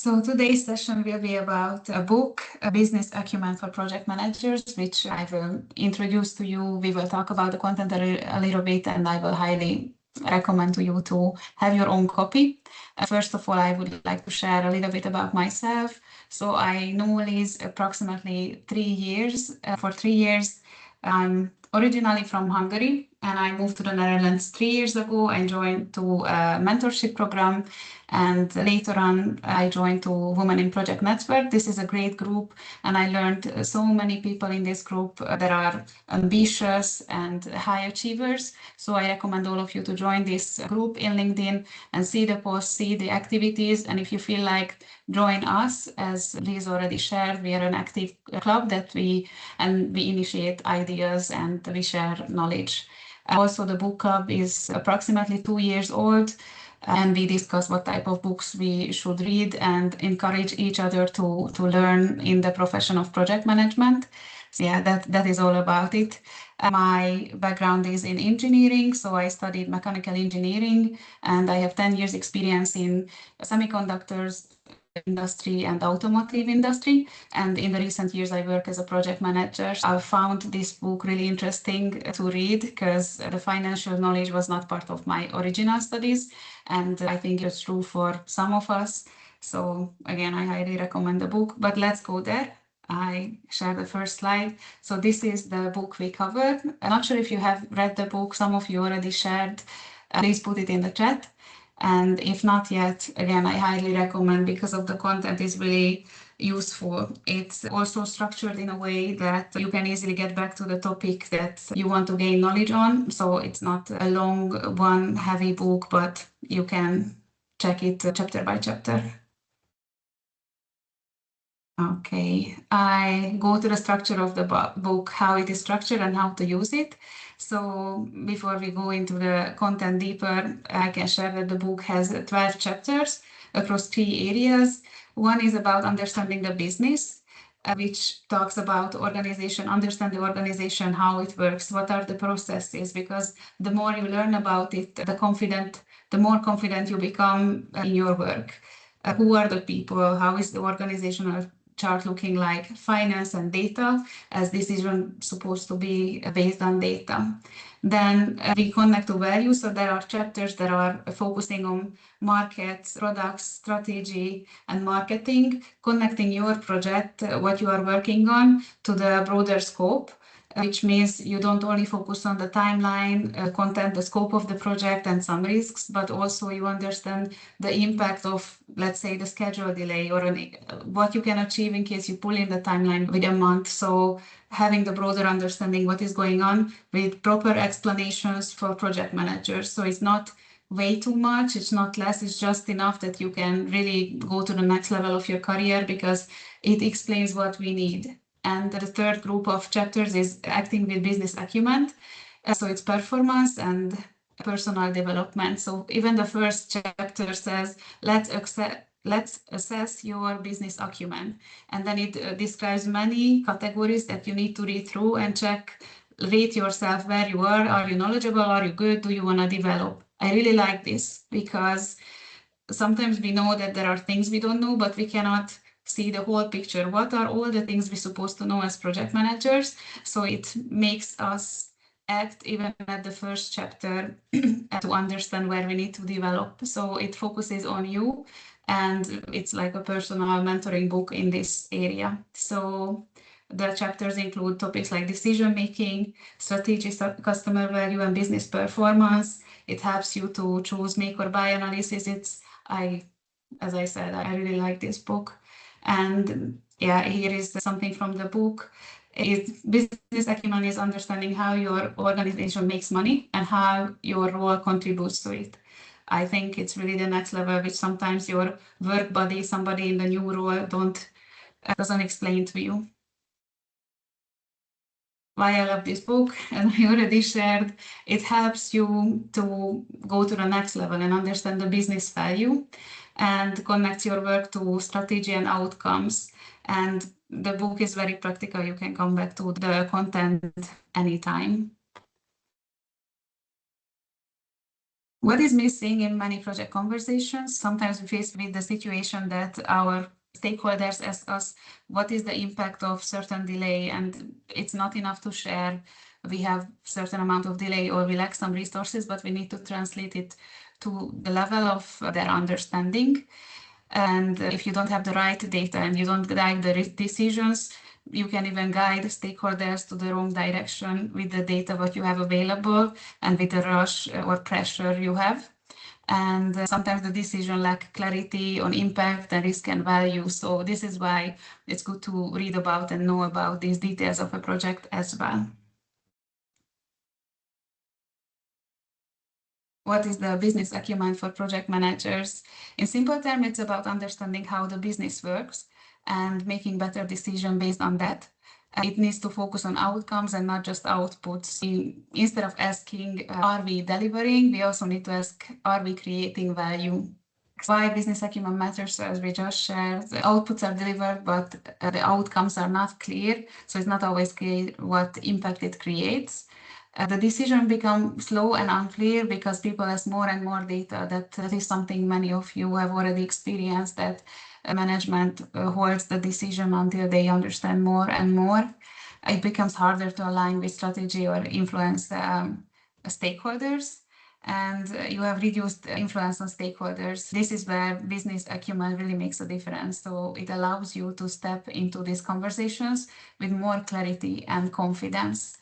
So today's session will be about a book, A Business Acumen for Project Managers, which I will introduce to you. We will talk about the content a little bit, and I will highly recommend to you to have your own copy. First of all, I would like to share a little bit about myself. So I know Liz approximately 3 years. For 3 years, I'm originally from Hungary, and I moved to the Netherlands 3 years ago. I joined to a mentorship program, and later on I joined to Women in Project Network. This is a great group, and I learned so many people in this group that are ambitious and high achievers. So I recommend all of you to join this group in LinkedIn and see the posts, see the activities. And if you feel like join us, as Liz already shared, we are an active club that we initiate ideas and we share knowledge. Also, the book club is approximately 2 years old, and we discuss what type of books we should read and encourage each other to learn in the profession of project management. So yeah, that is all about it. My background is in engineering, so I studied mechanical engineering, and I have 10 years experience in semiconductors industry and automotive industry, and in the recent years I work as a project manager. I found this book really interesting to read because the financial knowledge was not part of my original studies, and I think it's true for some of us. So again, I highly recommend the book, but let's go there. I share the first slide. So this is the book we covered. I'm not sure if you have read the book. Some of you already shared. Please put it in the chat. And if not yet, again, I highly recommend because of the content is really useful. It's also structured in a way that you can easily get back to the topic that you want to gain knowledge on. So it's not a long one, heavy book, but you can check it chapter by chapter. Okay, I go to the structure of the book, how it is structured and how to use it. So before we go into the content deeper, I can share that the book has 12 chapters across 3 areas. One is about understanding the business, which talks about organization, understand the organization, how it works, what are the processes, because the more you learn about it, the more confident you become in your work. Who are the people? How is the organizational chart looking like? Finance and data, as decision supposed to be based on data. Then we connect to values. So there are chapters that are focusing on markets, products, strategy, and marketing, connecting your project, what you are working on, to the broader scope, which means you don't only focus on the timeline, content, the scope of the project and some risks, but also you understand the impact of, let's say, the schedule delay or what you can achieve in case you pull in the timeline with a month. So having the broader understanding what is going on with proper explanations for project managers. So it's not way too much, it's not less, it's just enough that you can really go to the next level of your career because it explains what we need. And the third group of chapters is acting with business acumen. So it's performance and personal development. So even the first chapter says, let's assess your business acumen. And then it describes many categories that you need to read through and rate yourself where you are. Are you knowledgeable? Are you good? Do you want to develop? I really like this because sometimes we know that there are things we don't know, but we cannot see the whole picture. What are all the things we're supposed to know as project managers? So it makes us act even at the first chapter to understand where we need to develop. So it focuses on you, and it's like a personal mentoring book in this area. So the chapters include topics like decision making, strategy, customer value, and business performance. It helps you to choose make or buy analysis. As I said, I really like this book. And yeah, here is something from the book. Business acumen is understanding how your organization makes money and how your role contributes to it. I think it's really the next level, which sometimes your work buddy, somebody in the new role, doesn't explain to you. Why I love this book, and I already shared, it helps you to go to the next level and understand the business value and connect your work to strategy and outcomes. And the book is very practical. You can come back to the content anytime. What is missing in many project conversations? Sometimes we face with the situation that our stakeholders ask us, what is the impact of certain delay? And it's not enough to share. We have certain amount of delay or we lack some resources, but we need to translate it to the level of their understanding. And if you don't have the right data and you don't guide the decisions, you can even guide stakeholders to the wrong direction with the data what you have available and with the rush or pressure you have. And sometimes the decision lack clarity on impact and risk and value. So this is why it's good to read about and know about these details of a project as well. What is the business acumen for project managers? In simple terms, it's about understanding how the business works and making better decisions based on that. It needs to focus on outcomes and not just outputs. Instead of asking, are we delivering? We also need to ask, are we creating value? Why business acumen matters, as we just shared. The outputs are delivered, but the outcomes are not clear. So it's not always clear what impact it creates. The decision becomes slow and unclear because people has more and more data. That is something many of you have already experienced, that management holds the decision until they understand more and more. It becomes harder to align with strategy or influence stakeholders. And you have reduced influence on stakeholders. This is where business acumen really makes a difference. So it allows you to step into these conversations with more clarity and confidence.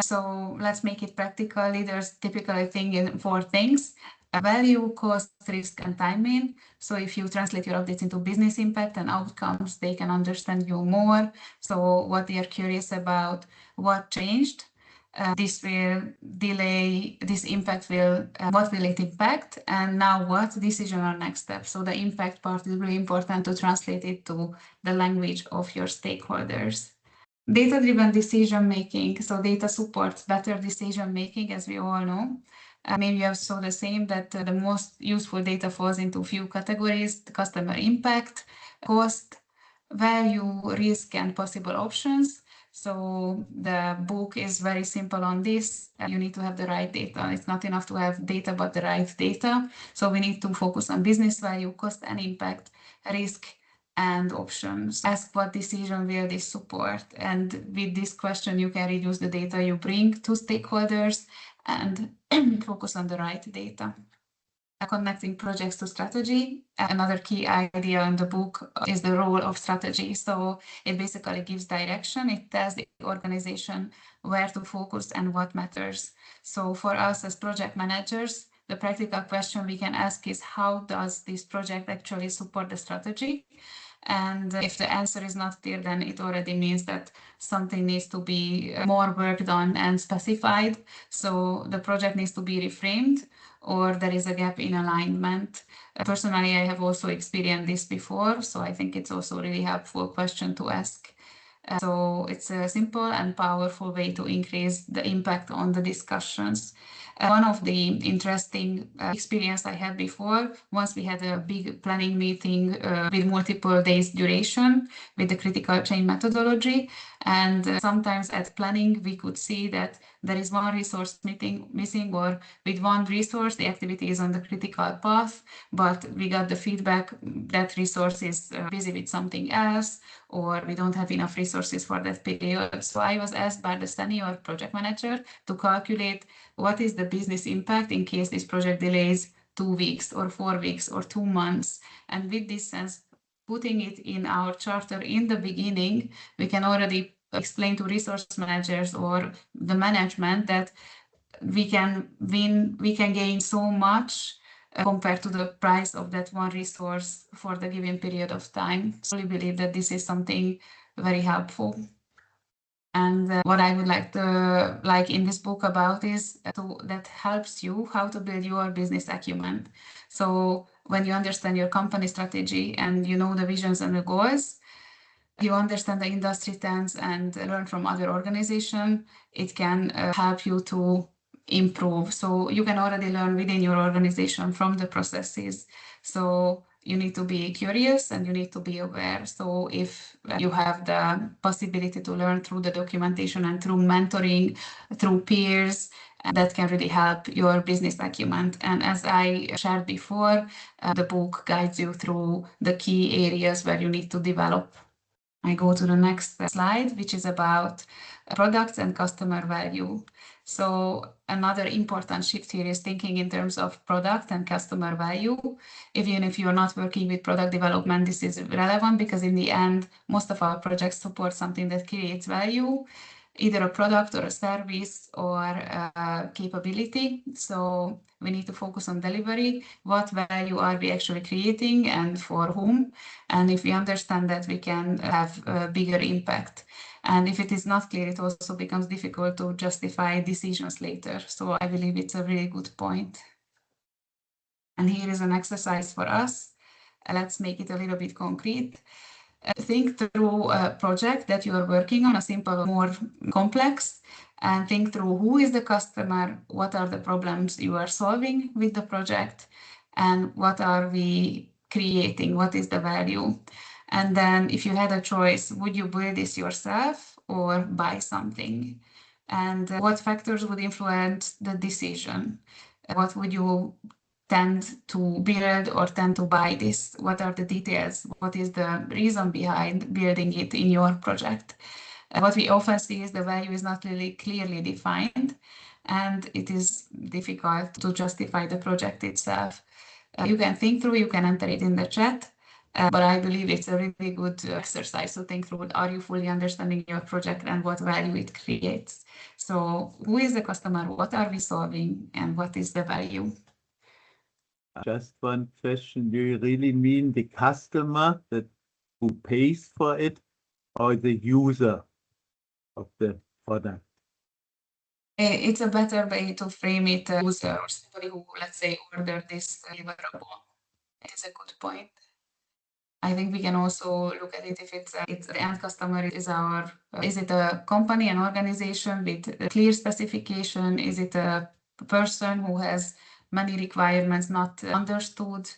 So let's make it practical. Leaders typically think in four things: value, cost, risk, and timing. So if you translate your updates into business impact and outcomes, they can understand you more. So what they are curious about, what changed, this will delay, this impact will, what will it impact, and now what decision or next step. So the impact part is really important to translate it to the language of your stakeholders. Data-driven decision making. So data supports better decision making, as we all know. Maybe you saw the same, that the most useful data falls into few categories: the customer impact, cost, value, risk, and possible options. So the book is very simple on this. You need to have the right data. It's not enough to have data, but the right data. So we need to focus on business value, cost and impact, risk, and options. Ask what decision will this support. And with this question, you can reduce the data you bring to stakeholders and focus on the right data. Connecting projects to strategy. Another key idea in the book is the role of strategy. So it basically gives direction. It tells the organization where to focus and what matters. So for us as project managers, the practical question we can ask is, how does this project actually support the strategy? And if the answer is not clear, then it already means that something needs to be more worked on and specified. So the project needs to be reframed, or there is a gap in alignment. Personally, I have also experienced this before, so I think it's also a really helpful question to ask. So it's a simple and powerful way to increase the impact on the discussions. One of the interesting experience I had before, once we had a big planning meeting with multiple days duration with the critical chain methodology. And sometimes at planning, we could see that there is one resource missing, or with one resource, the activity is on the critical path, but we got the feedback that resource is busy with something else, or we don't have enough resources for that period. So I was asked by the senior project manager to calculate what is the business impact in case this project delays 2 weeks or 4 weeks or 2 months. And with this sense, putting it in our charter in the beginning, we can already explain to resource managers or the management that we can gain so much compared to the price of that one resource for the given period of time. So I believe that this is something very helpful. And what I would like to like in this book about is that helps you how to build your business acumen. So when you understand your company strategy and you know the visions and the goals, you understand the industry trends and learn from other organizations, it can help you to improve. So you can already learn within your organization from the processes. So you need to be curious and you need to be aware. So if you have the possibility to learn through the documentation and through mentoring, through peers, that can really help your business acumen. And as I shared before, the book guides you through the key areas where you need to develop. I go to the next slide, which is about products and customer value. So another important shift here is thinking in terms of product and customer value. Even if you're not working with product development, this is relevant because in the end, most of our projects support something that creates value, either a product or a service or a capability. So we need to focus on delivery. What value are we actually creating and for whom? And if we understand that, we can have a bigger impact. And if it is not clear, it also becomes difficult to justify decisions later. So I believe it's a really good point. And here is an exercise for us. Let's make it a little bit concrete. Think through a project that you are working on, a simple or more complex, and think through who is the customer, what are the problems you are solving with the project, and what are we creating, what is the value. And then if you had a choice, would you build this yourself or buy something? And what factors would influence the decision? What would you tend to build or tend to buy this? What are the details? What is the reason behind building it in your project? What we often see is the value is not really clearly defined, and it is difficult to justify the project itself. You can think through, you can enter it in the chat, but I believe it's a really good exercise to think through, are you fully understanding your project and what value it creates? So who is the customer, what are we solving, and what is the value? Just one question, do you really mean the customer that who pays for it or the user of the product? It's a better way to frame it, user or somebody who, let's say, ordered this deliverable. It is a good point. I think we can also look at it if it's the end customer is is it a company, an organization with a clear specification? Is it a person who has many requirements not understood?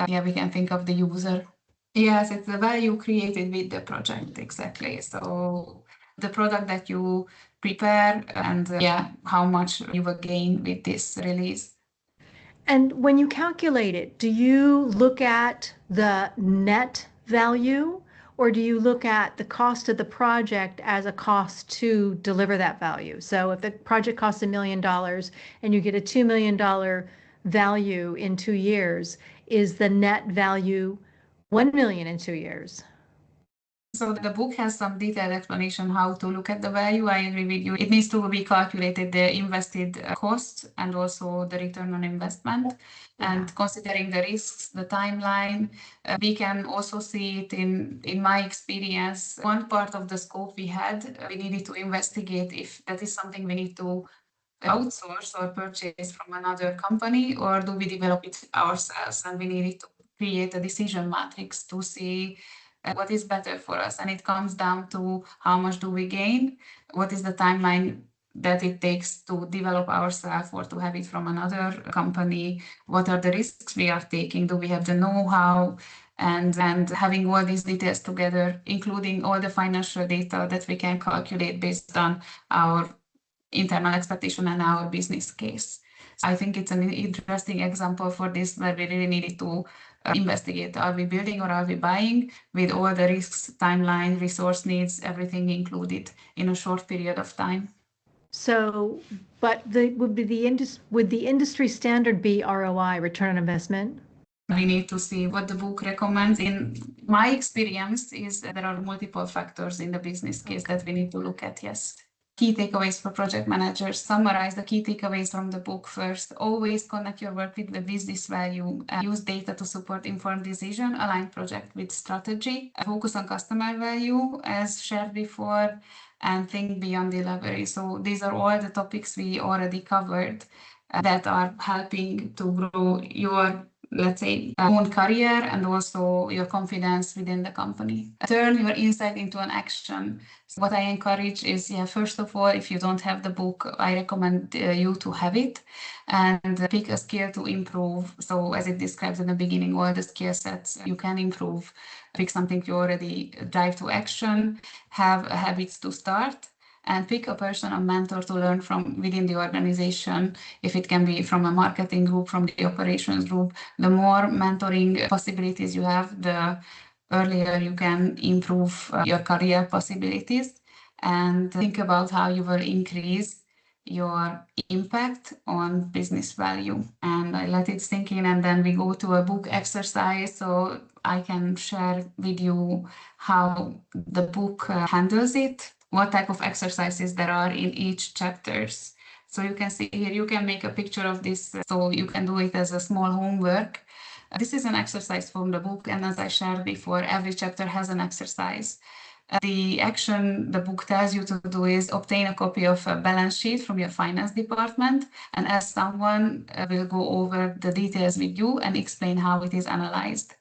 Yeah, we can think of the user. Yes, it's the value created with the project, exactly. So the product that you prepare and yeah, how much you will gain with this release. And when you calculate it, do you look at the net value or do you look at the cost of the project as a cost to deliver that value? So if the project costs $1 million and you get a $2 million value in 2 years, is the net value 1 million in 2 years? So the book has some detailed explanation how to look at the value. I agree with you. It needs to be calculated, the invested costs and also the return on investment. And considering the risks, the timeline, we can also see it in my experience. One part of the scope we had, we needed to investigate if that is something we need to outsource or purchase from another company, or do we develop it ourselves? And we needed to create a decision matrix to see what is better for us. And it comes down to how much do we gain, what is the timeline that it takes to develop ourselves or to have it from another company, what are the risks we are taking, do we have the know-how, and having all these details together, including all the financial data that we can calculate based on our internal expectation and our business case. I think it's an interesting example for this, where we really needed to investigate, are we building or are we buying, with all the risks, timeline, resource needs, everything included in a short period of time. So, but would the industry standard be ROI, return on investment? We need to see what the book recommends. In my experience is that there are multiple factors in the business case that we need to look at, yes. Key takeaways for project managers. Summarize the key takeaways from the book first. Always connect your work with the business value. Use data to support informed decision. Align project with strategy. Focus on customer value, as shared before, and think beyond delivery. So these are all the topics we already covered that are helping to grow your, let's say, own career and also your confidence within the company. Turn your insight into an action. So what I encourage is, first of all, if you don't have the book, I recommend you to have it and pick a skill to improve. So as it describes in the beginning, all the skill sets you can improve. Pick something you already drive to action, have habits to start, and pick a person, a mentor to learn from within the organization. If it can be from a marketing group, from the operations group, the more mentoring possibilities you have, the earlier you can improve your career possibilities, and think about how you will increase your impact on business value. And I let it sink in, and then we go to a book exercise. So I can share with you how the book handles it, what type of exercises there are in each chapters. So you can see here, you can make a picture of this, so you can do it as a small homework. This is an exercise from the book, and as I shared before, every chapter has an exercise. The action the book tells you to do is obtain a copy of a balance sheet from your finance department, and as someone will go over the details with you and explain how it is analyzed.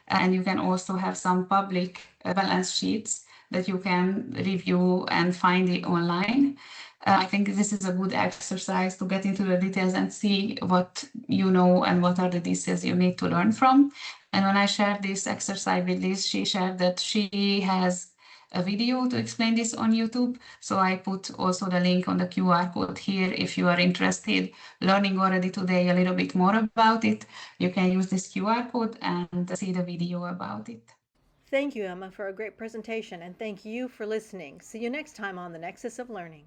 And you can also have some public balance sheets that you can review and find it online. I think this is a good exercise to get into the details and see what you know and what are the details you need to learn from. And when I shared this exercise with Liz, she shared that she has a video to explain this on YouTube. So I put also the link on the QR code here. If you are interested learning already today a little bit more about it, you can use this QR code and see the video about it. Thank you, Emma, for a great presentation, and thank you for listening. See you next time on the Nexus of Learning.